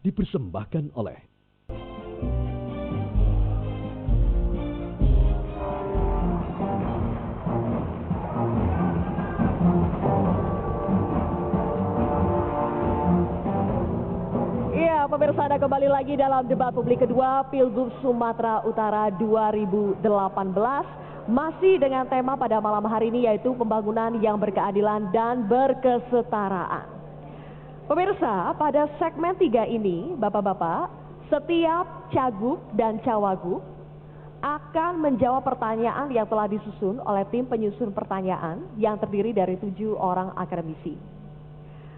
dipersembahkan oleh Pemirsa, Anda kembali lagi dalam debat publik kedua Pilgub Sumatera Utara 2018. Masih dengan tema pada malam hari ini yaitu pembangunan yang berkeadilan dan berkesetaraan. Pemirsa, pada segmen 3 ini, Bapak-Bapak, setiap cagup dan cawagup akan menjawab pertanyaan yang telah disusun oleh tim penyusun pertanyaan yang terdiri dari 7 orang akademisi.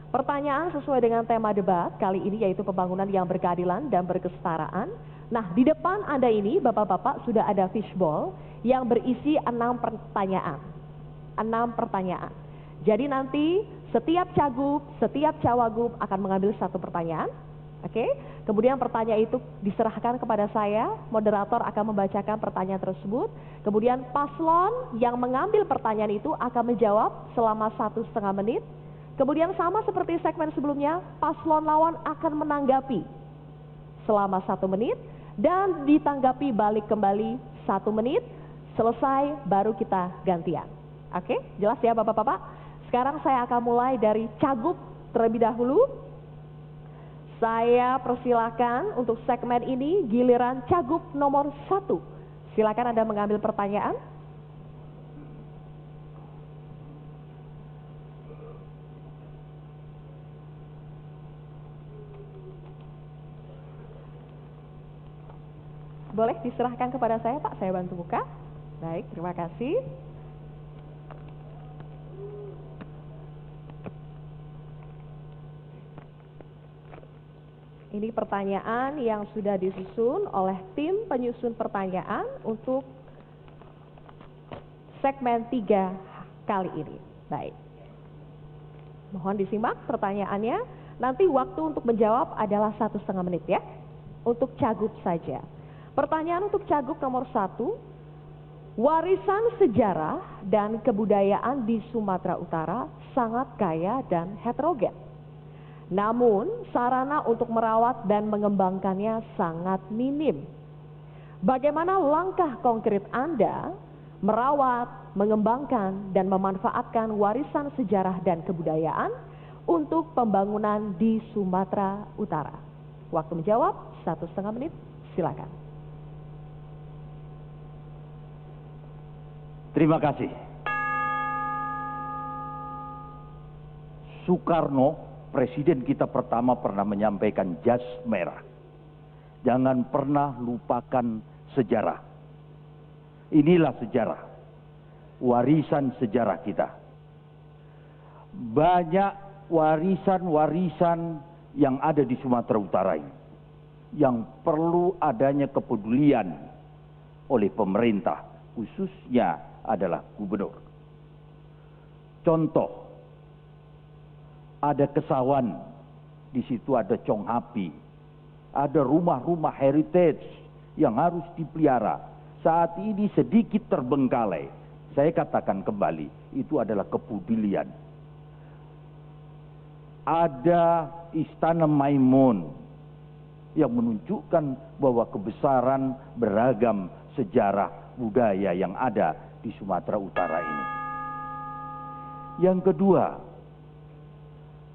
Pertanyaan sesuai dengan tema debat kali ini yaitu pembangunan yang berkeadilan dan berkesetaraan. Nah, di depan Anda ini Bapak-Bapak sudah ada fishbowl yang berisi 6 pertanyaan. 6 pertanyaan. Jadi nanti setiap cagup, setiap cawagup akan mengambil 1 pertanyaan. Oke? Kemudian pertanyaan itu diserahkan kepada saya, moderator akan membacakan pertanyaan tersebut. Kemudian paslon yang mengambil pertanyaan itu akan menjawab selama 1,5 menit. Kemudian sama seperti segmen sebelumnya, paslon lawan akan menanggapi selama 1 menit dan ditanggapi balik kembali 1 menit, selesai baru kita gantian. Oke, jelas ya Bapak-Bapak? Sekarang saya akan mulai dari cagup terlebih dahulu. Saya persilakan untuk segmen ini giliran cagup nomor 1. Silakan Anda mengambil pertanyaan. Boleh diserahkan kepada saya Pak, saya bantu buka. Baik, terima kasih. Ini pertanyaan yang sudah disusun oleh tim penyusun pertanyaan untuk segmen 3 kali ini. Baik. Mohon disimak pertanyaannya. Nanti waktu untuk menjawab adalah 1,5 menit ya. Untuk cagup saja. Pertanyaan untuk cagup nomor 1, warisan sejarah dan kebudayaan di Sumatera Utara sangat kaya dan heterogen. Namun sarana untuk merawat dan mengembangkannya sangat minim. Bagaimana langkah konkret Anda merawat, mengembangkan dan memanfaatkan warisan sejarah dan kebudayaan untuk pembangunan di Sumatera Utara? Waktu menjawab 1,5 menit, silakan. Terima kasih. Soekarno, presiden kita pertama, pernah menyampaikan jas merah. Jangan pernah lupakan sejarah. Inilah sejarah, warisan sejarah kita. Banyak warisan-warisan yang ada di Sumatera Utara ini, yang perlu adanya kepedulian oleh pemerintah, khususnya adalah gubernur. Contoh, ada Kesawan, di situ ada Chong Hapi, ada rumah-rumah heritage yang harus dipelihara. Saat ini sedikit terbengkalai. Saya katakan kembali, itu adalah kepedulian. Ada Istana Maimun yang menunjukkan bahwa kebesaran beragam sejarah budaya yang ada di Sumatera Utara ini. Yang kedua,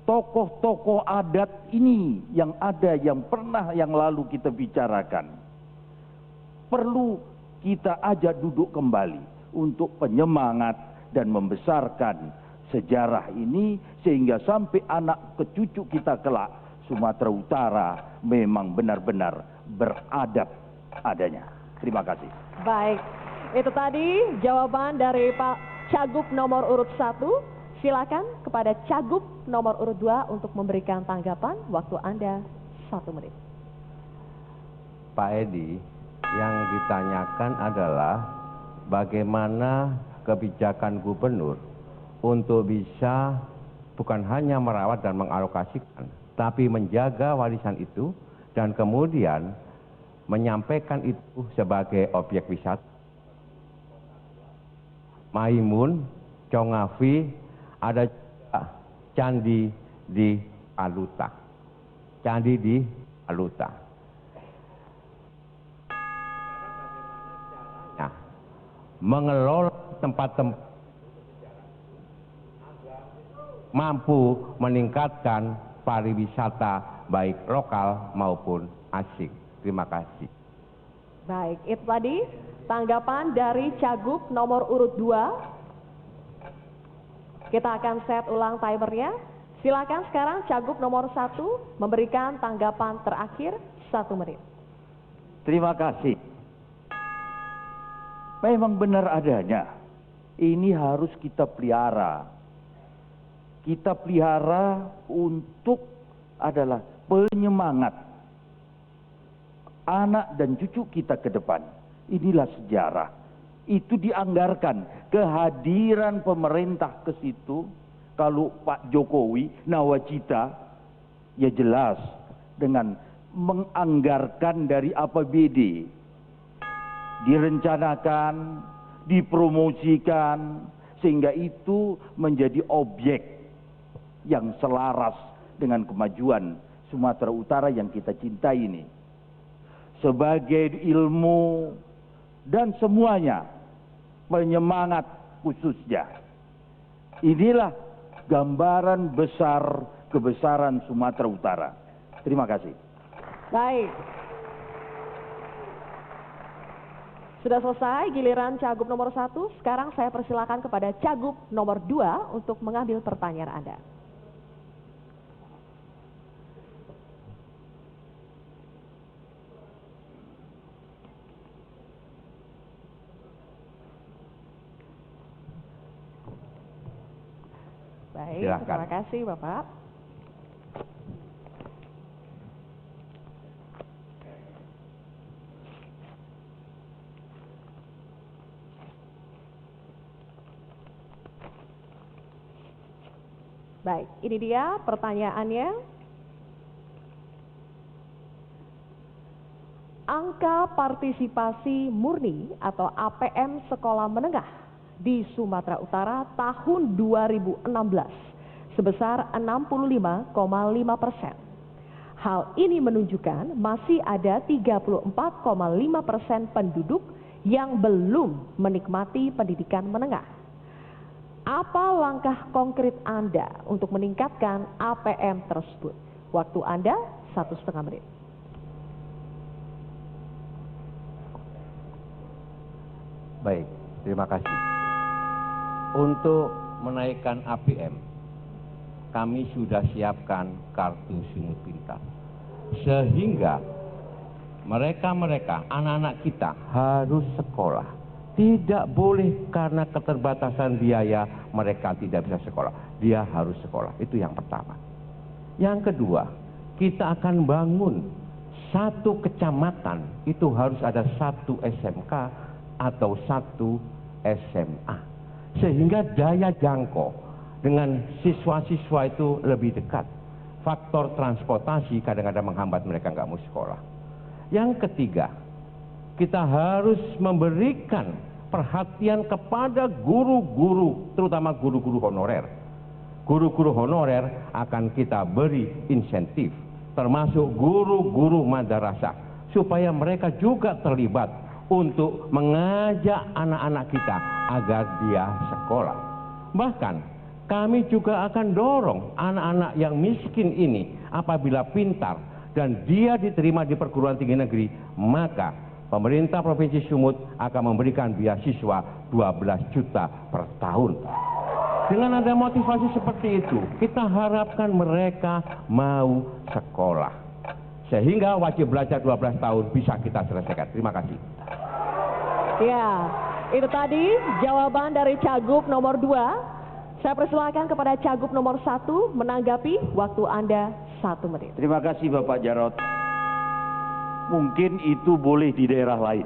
tokoh-tokoh adat ini yang ada, yang pernah yang lalu kita bicarakan, perlu kita ajak duduk kembali untuk penyemangat dan membesarkan sejarah ini sehingga sampai anak cucu kita kelak Sumatera Utara memang benar-benar beradab adanya. Terima kasih. Baik, itu tadi jawaban dari Pak Cagup nomor urut 1. Silakan kepada Cagup nomor urut 2 untuk memberikan tanggapan. Waktu Anda 1 menit. Pak Edi, yang ditanyakan adalah bagaimana kebijakan gubernur untuk bisa bukan hanya merawat dan mengalokasikan, tapi menjaga warisan itu dan kemudian menyampaikan itu sebagai objek wisata. Maimun, Congavi, ada candi di Alutak, candi di Aluta. Nah, mengelola tempat-tempat mampu meningkatkan pariwisata baik lokal maupun asing. Terima kasih. Baik, itu tadi tanggapan dari Cagup nomor urut 2. Kita akan set ulang timernya. Silakan sekarang Cagup nomor 1 memberikan tanggapan terakhir 1 menit. Terima kasih. Memang benar adanya. Ini harus kita pelihara. Kita pelihara untuk adalah penyemangat anak dan cucu kita ke depan. Inilah sejarah. Itu dianggarkan kehadiran pemerintah ke situ. Kalau Pak Jokowi nawacita, ya jelas dengan menganggarkan dari APBD, direncanakan, dipromosikan, sehingga itu menjadi objek yang selaras dengan kemajuan Sumatera Utara yang kita cintai ini. Sebagai ilmu dan semuanya, penyemangat khususnya. Inilah gambaran besar kebesaran Sumatera Utara. Terima kasih. Baik. Sudah selesai giliran Cagup nomor 1. Sekarang saya persilakan kepada Cagup nomor 2 untuk mengambil pertanyaan Anda. Baik, silakan. Terima kasih Bapak. Baik, ini dia pertanyaannya. Angka partisipasi murni atau APM sekolah menengah di Sumatera Utara tahun 2016 sebesar 65,5%. Hal ini menunjukkan masih ada 34,5% penduduk yang belum menikmati pendidikan menengah. Apa langkah konkret Anda untuk meningkatkan APM tersebut? Waktu Anda 1,5 menit. Baik, terima kasih. Untuk menaikkan APM, kami sudah siapkan kartu Sumut Pintar. Sehingga mereka, anak-anak kita harus sekolah. Tidak boleh karena keterbatasan biaya mereka tidak bisa sekolah. Dia harus sekolah, itu yang pertama. Yang kedua, kita akan bangun satu kecamatan, itu harus ada satu SMK atau satu SMA. Sehingga daya jangkau dengan siswa-siswa itu lebih dekat. Faktor transportasi kadang-kadang menghambat mereka nggak mau sekolah. Yang ketiga, kita harus memberikan perhatian kepada guru-guru, terutama guru-guru honorer. Guru-guru honorer akan kita beri insentif, termasuk guru-guru madrasah, supaya mereka juga terlibat untuk mengajak anak-anak kita agar dia sekolah. Bahkan kami juga akan dorong anak-anak yang miskin ini apabila pintar dan dia diterima di perguruan tinggi negeri, maka pemerintah Provinsi Sumut akan memberikan beasiswa 12 juta per tahun. Dengan ada motivasi seperti itu, kita harapkan mereka mau sekolah. Sehingga wajib belajar 12 tahun bisa kita selesaikan. Terima kasih. Ya, itu tadi jawaban dari Cagup nomor 2. Saya persilakan kepada Cagup nomor 1 menanggapi. Waktu Anda 1 menit. Terima kasih Bapak Jarot. Mungkin itu boleh di daerah lain,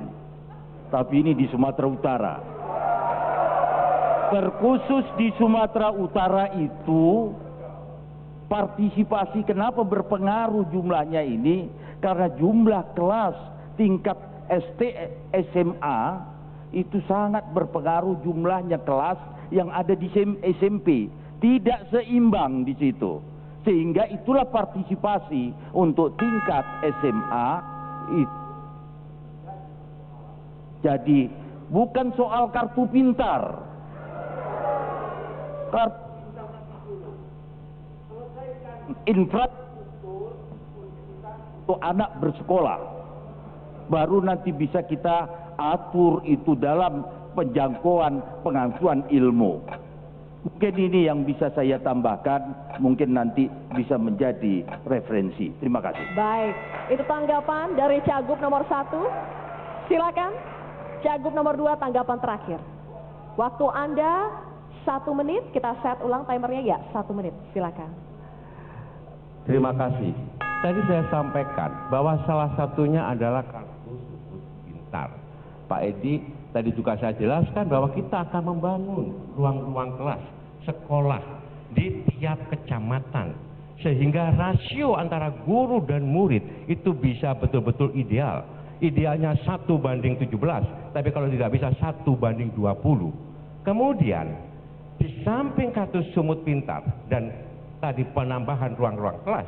tapi ini di Sumatera Utara. Terkhusus di Sumatera Utara itu partisipasi, kenapa berpengaruh jumlahnya ini? Karena jumlah kelas tingkat ST SMA itu sangat berpengaruh, jumlahnya kelas yang ada di SMP tidak seimbang di situ, Sehingga itulah partisipasi untuk tingkat SMA. Jadi bukan soal kartu pintar. Infrastruktur untuk anak bersekolah, baru nanti bisa kita atur itu dalam penjangkauan pengasuhan ilmu. Mungkin ini yang bisa saya tambahkan, mungkin nanti bisa menjadi referensi. Terima kasih. Baik, itu tanggapan dari Cagup nomor 1. Silakan, Cagup nomor 2, tanggapan terakhir. Waktu Anda 1 menit, kita set ulang timernya ya, 1 menit, silakan. Terima kasih. Tadi saya sampaikan bahwa salah satunya adalah kartu sumut pintar. Pak Edi, tadi juga saya jelaskan bahwa kita akan membangun ruang-ruang kelas, sekolah di tiap kecamatan. Sehingga rasio antara guru dan murid itu bisa betul-betul ideal. Idealnya 1:17, tapi kalau tidak bisa 1:20. Kemudian, di samping kartu sumut pintar dan tadi penambahan ruang-ruang kelas,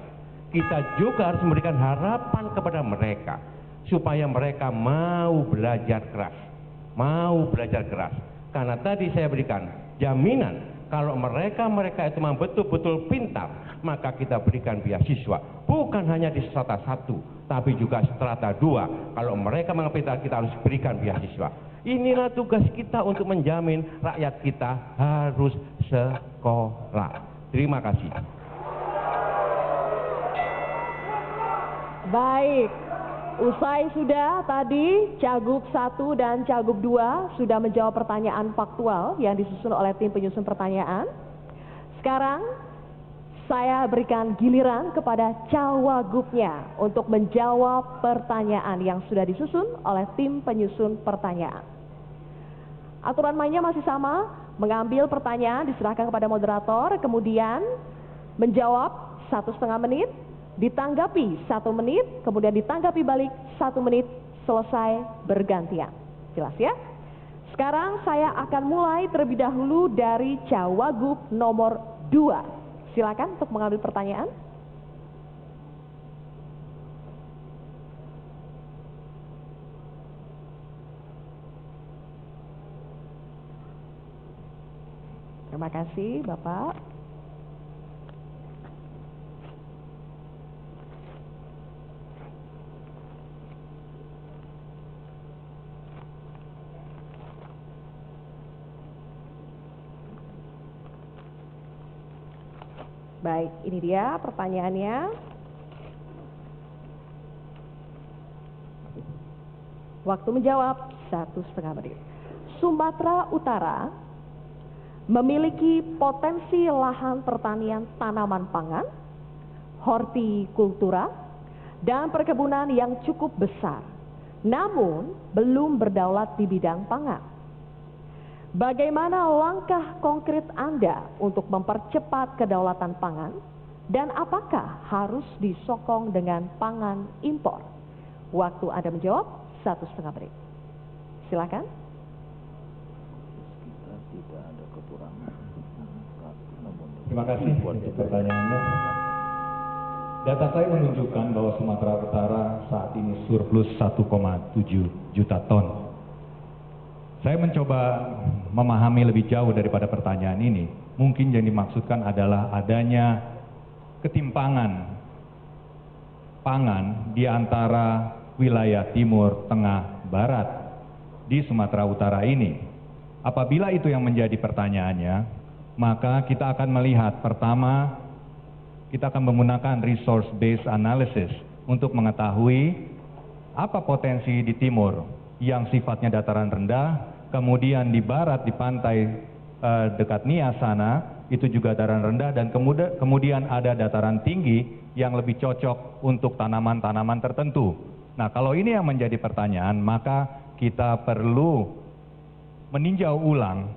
kita juga harus memberikan harapan kepada mereka supaya mereka mau belajar keras, karena tadi saya berikan jaminan kalau mereka itu memang betul-betul pintar, maka kita berikan beasiswa bukan hanya di strata 1 tapi juga strata 2. Kalau mereka memang pintar, kita harus berikan beasiswa. Inilah tugas kita untuk menjamin rakyat kita harus sekolah. Terima kasih. Baik, usai sudah tadi Cagup 1 dan Cagup 2 sudah menjawab pertanyaan faktual yang disusun oleh tim penyusun pertanyaan. Sekarang saya berikan giliran kepada Cawagupnya untuk menjawab pertanyaan yang sudah disusun oleh tim penyusun pertanyaan. Aturan mainnya masih sama, mengambil pertanyaan diserahkan kepada moderator, kemudian menjawab 1,5 menit, ditanggapi 1 menit, kemudian ditanggapi balik 1 menit, selesai bergantian. Jelas ya? Sekarang saya akan mulai terlebih dahulu dari Cawagup nomor 2. Silakan untuk mengambil pertanyaan. Terima kasih, Bapak. Baik, ini dia pertanyaannya. Waktu menjawab 1,5 menit. Sumatera Utara memiliki potensi lahan pertanian tanaman pangan, hortikultura, dan perkebunan yang cukup besar, namun belum berdaulat di bidang pangan. Bagaimana langkah konkret Anda untuk mempercepat kedaulatan pangan, dan apakah harus disokong dengan pangan impor? Waktu Anda menjawab 1,5 menit. Silakan. Terima kasih untuk pertanyaannya. Data saya menunjukkan bahwa Sumatera Utara saat ini surplus 1,7 juta ton. Saya mencoba memahami lebih jauh daripada pertanyaan ini. Mungkin yang dimaksudkan adalah adanya ketimpangan pangan di antara wilayah timur, tengah, barat di Sumatera Utara ini. Apabila itu yang menjadi pertanyaannya, maka kita akan melihat pertama, kita akan menggunakan resource based analysis untuk mengetahui apa potensi di timur yang sifatnya dataran rendah, kemudian di barat di pantai dekat Nias sana itu juga dataran rendah, dan kemudian ada dataran tinggi yang lebih cocok untuk tanaman-tanaman tertentu. Nah, kalau ini yang menjadi pertanyaan, maka kita perlu meninjau ulang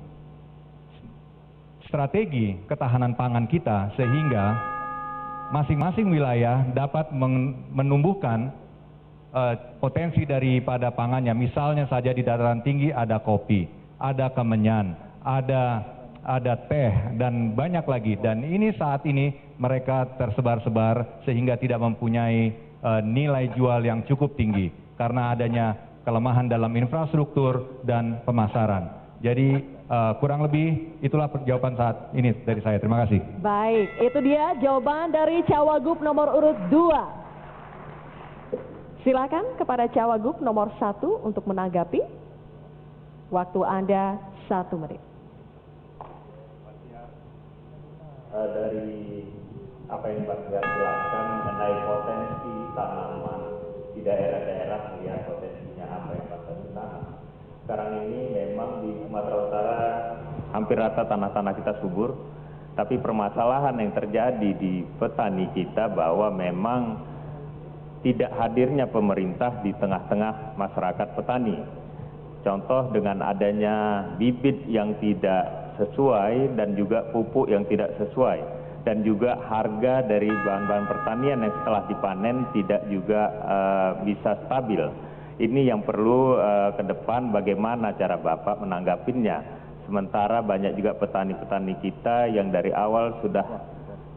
strategi ketahanan pangan kita sehingga masing-masing wilayah dapat menumbuhkan potensi daripada pangannya. Misalnya saja di dataran tinggi ada kopi, ada kemenyan, ada ada teh, dan banyak lagi. Dan ini saat ini mereka tersebar-sebar sehingga tidak mempunyai nilai jual yang cukup tinggi karena adanya kelemahan dalam infrastruktur dan pemasaran. Jadi kurang lebih itulah jawaban saat ini dari saya. Terima kasih. Baik, itu dia jawaban dari Cawagup nomor urut 2. Silakan kepada Cawagup nomor 1 untuk menanggapi. Waktu Anda 1 menit. Dari apa yang Pak Tegar jelaskan mengenai potensi tanaman di daerah-daerah, melihat potensinya apa yang Pak Tegar tanam. Sekarang ini memang di Sumatera Utara hampir rata tanah-tanah kita subur, tapi permasalahan yang terjadi di petani kita bahwa memang tidak hadirnya pemerintah di tengah-tengah masyarakat petani. Contoh dengan adanya bibit yang tidak sesuai dan juga pupuk yang tidak sesuai, dan juga harga dari bahan-bahan pertanian yang setelah dipanen tidak juga bisa stabil. Ini yang perlu ke depan bagaimana cara Bapak menanggapinya. Sementara banyak juga petani-petani kita yang dari awal sudah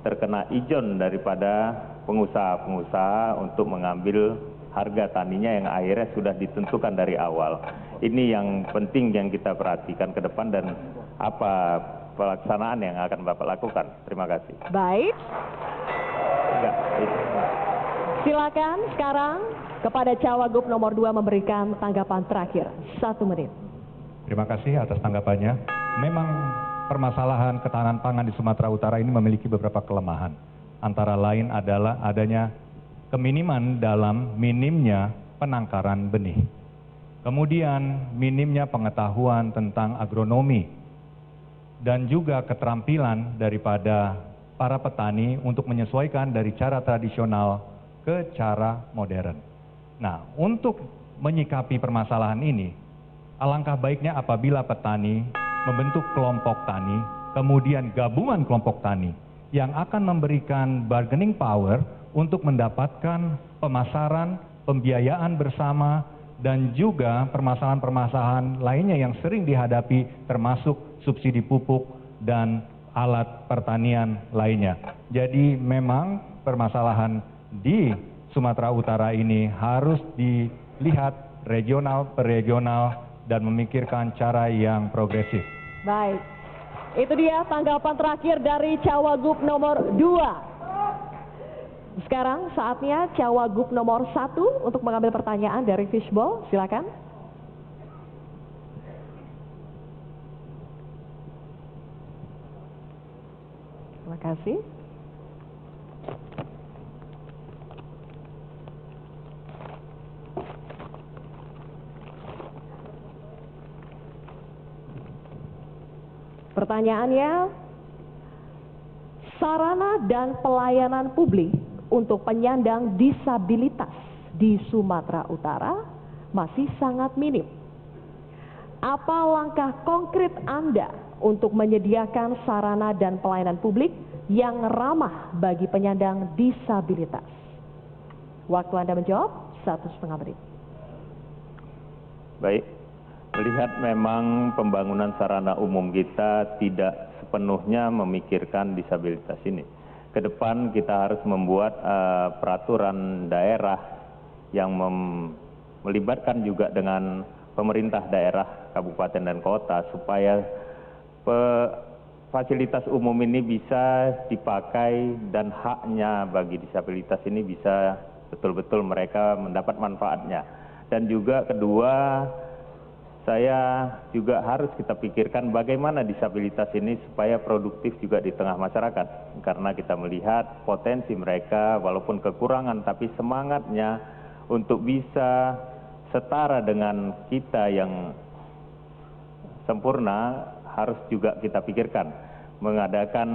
terkena ijon daripada pengusaha-pengusaha untuk mengambil harga taninya yang akhirnya sudah ditentukan dari awal. Ini yang penting yang kita perhatikan ke depan dan apa pelaksanaan yang akan Bapak lakukan. Terima kasih. Baik. Silakan sekarang kepada Cawagup nomor 2 memberikan tanggapan terakhir. 1 menit. Terima kasih atas tanggapannya. Memang permasalahan ketahanan pangan di Sumatera Utara ini memiliki beberapa kelemahan. Antara lain adalah adanya keminiman dalam minimnya penangkaran benih. Kemudian minimnya pengetahuan tentang agronomi dan juga keterampilan daripada para petani untuk menyesuaikan dari cara tradisional ke cara modern. Nah, untuk menyikapi permasalahan ini, alangkah baiknya apabila petani membentuk kelompok tani, kemudian gabungan kelompok tani yang akan memberikan bargaining power untuk mendapatkan pemasaran, pembiayaan bersama, dan juga permasalahan-permasalahan lainnya yang sering dihadapi termasuk subsidi pupuk dan alat pertanian lainnya. Jadi memang permasalahan di Sumatera Utara ini harus dilihat regional per regional dan memikirkan cara yang progresif. Baik, itu dia tanggapan terakhir dari Cawagup nomor 2. Sekarang saatnya Cawagup nomor 1 untuk mengambil pertanyaan dari Fishball. Silakan. Terima kasih. Pertanyaannya, sarana dan pelayanan publik untuk penyandang disabilitas di Sumatera Utara masih sangat minim. Apa langkah konkret Anda untuk menyediakan sarana dan pelayanan publik yang ramah bagi penyandang disabilitas? Waktu Anda menjawab 1,5 menit. Baik, melihat memang pembangunan sarana umum kita tidak sepenuhnya memikirkan disabilitas ini. Ke depan kita harus membuat peraturan daerah yang melibatkan juga dengan pemerintah daerah, kabupaten dan kota supaya fasilitas umum ini bisa dipakai dan haknya bagi disabilitas ini bisa betul-betul mereka mendapat manfaatnya. Dan juga kedua, saya juga harus kita pikirkan bagaimana disabilitas ini supaya produktif juga di tengah masyarakat. Karena kita melihat potensi mereka walaupun kekurangan tapi semangatnya untuk bisa setara dengan kita yang sempurna harus juga kita pikirkan. Mengadakan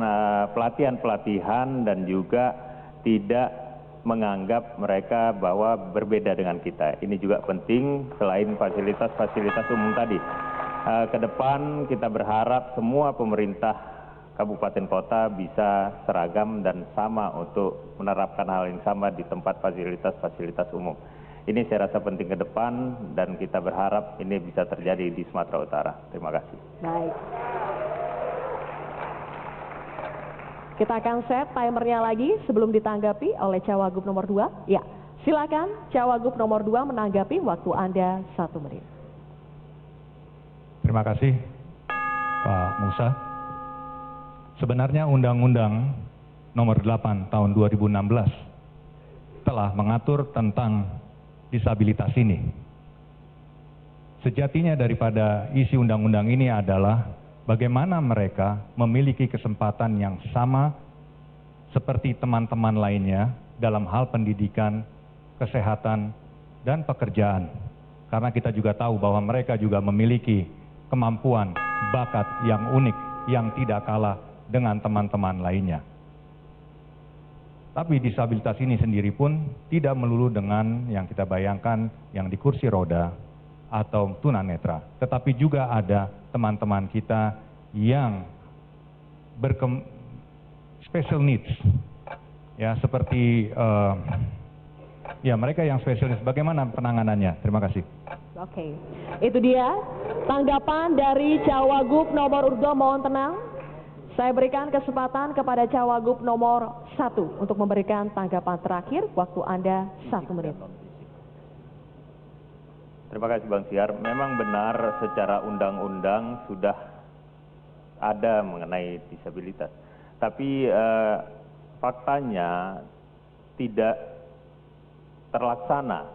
pelatihan-pelatihan dan juga tidak menganggap mereka bahwa berbeda dengan kita. Ini juga penting selain fasilitas-fasilitas umum tadi. Ke depan kita berharap semua pemerintah kabupaten kota bisa seragam dan sama untuk menerapkan hal yang sama di tempat fasilitas-fasilitas umum. Ini saya rasa penting ke depan dan kita berharap ini bisa terjadi di Sumatera Utara. Terima kasih. Baik. Kita akan set timernya lagi sebelum ditanggapi oleh Cawagup nomor 2. Ya, silakan Cawagup nomor 2 menanggapi, waktu Anda 1 menit. Terima kasih Pak Musa. Sebenarnya Undang-Undang nomor 8 tahun 2016 telah mengatur tentang disabilitas ini. Sejatinya daripada isi undang-undang ini adalah bagaimana mereka memiliki kesempatan yang sama seperti teman-teman lainnya dalam hal pendidikan, kesehatan, dan pekerjaan. Karena kita juga tahu bahwa mereka juga memiliki kemampuan, bakat yang unik, yang tidak kalah dengan teman-teman lainnya. Tapi disabilitas ini sendiri pun tidak melulu dengan yang kita bayangkan yang di kursi roda atau tunanetra, tetapi juga ada teman-teman kita yang special needs, ya seperti ya mereka yang special needs. Bagaimana penanganannya? Terima kasih. Oke, itu dia tanggapan dari Cawagup nomor 2. Mohon tenang. Saya berikan kesempatan kepada Cawagup nomor 1 untuk memberikan tanggapan terakhir. Waktu Anda 1 menit. Terima kasih Bang Syar. Memang benar secara undang-undang sudah ada mengenai disabilitas. Tapi faktanya tidak terlaksana.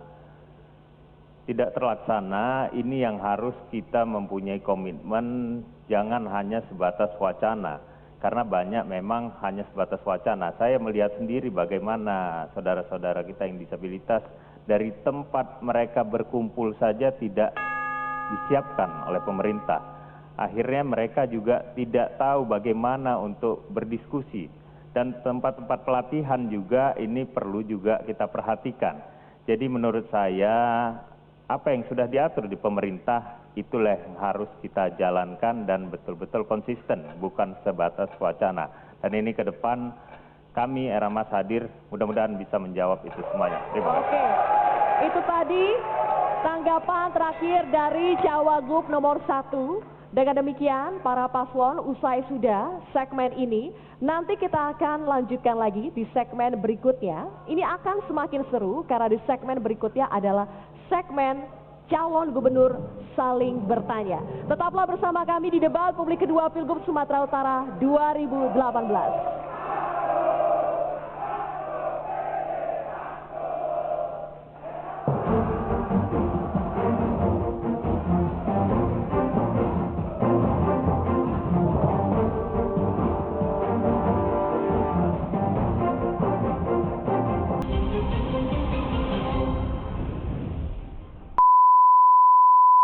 Tidak terlaksana, ini yang harus kita mempunyai komitmen, jangan hanya sebatas wacana. Karena banyak memang hanya sebatas wacana. Saya melihat sendiri bagaimana saudara-saudara kita yang disabilitas dari tempat mereka berkumpul saja tidak disiapkan oleh pemerintah. Akhirnya mereka juga tidak tahu bagaimana untuk berdiskusi. Dan tempat-tempat pelatihan juga ini perlu juga kita perhatikan. Jadi menurut saya apa yang sudah diatur di pemerintah itulah yang harus kita jalankan dan betul-betul konsisten, bukan sebatas wacana. Dan ini ke depan kami era Mas hadir, mudah-mudahan bisa menjawab itu semuanya. Terima kasih. Oke, itu tadi tanggapan terakhir dari Cawagup nomor 1. Dengan demikian, para paslon usai sudah segmen ini. Nanti kita akan lanjutkan lagi di segmen berikutnya. Ini akan semakin seru karena di segmen berikutnya adalah segmen calon gubernur saling bertanya. Tetaplah bersama kami di debat publik kedua Pilgub Sumatera Utara 2018.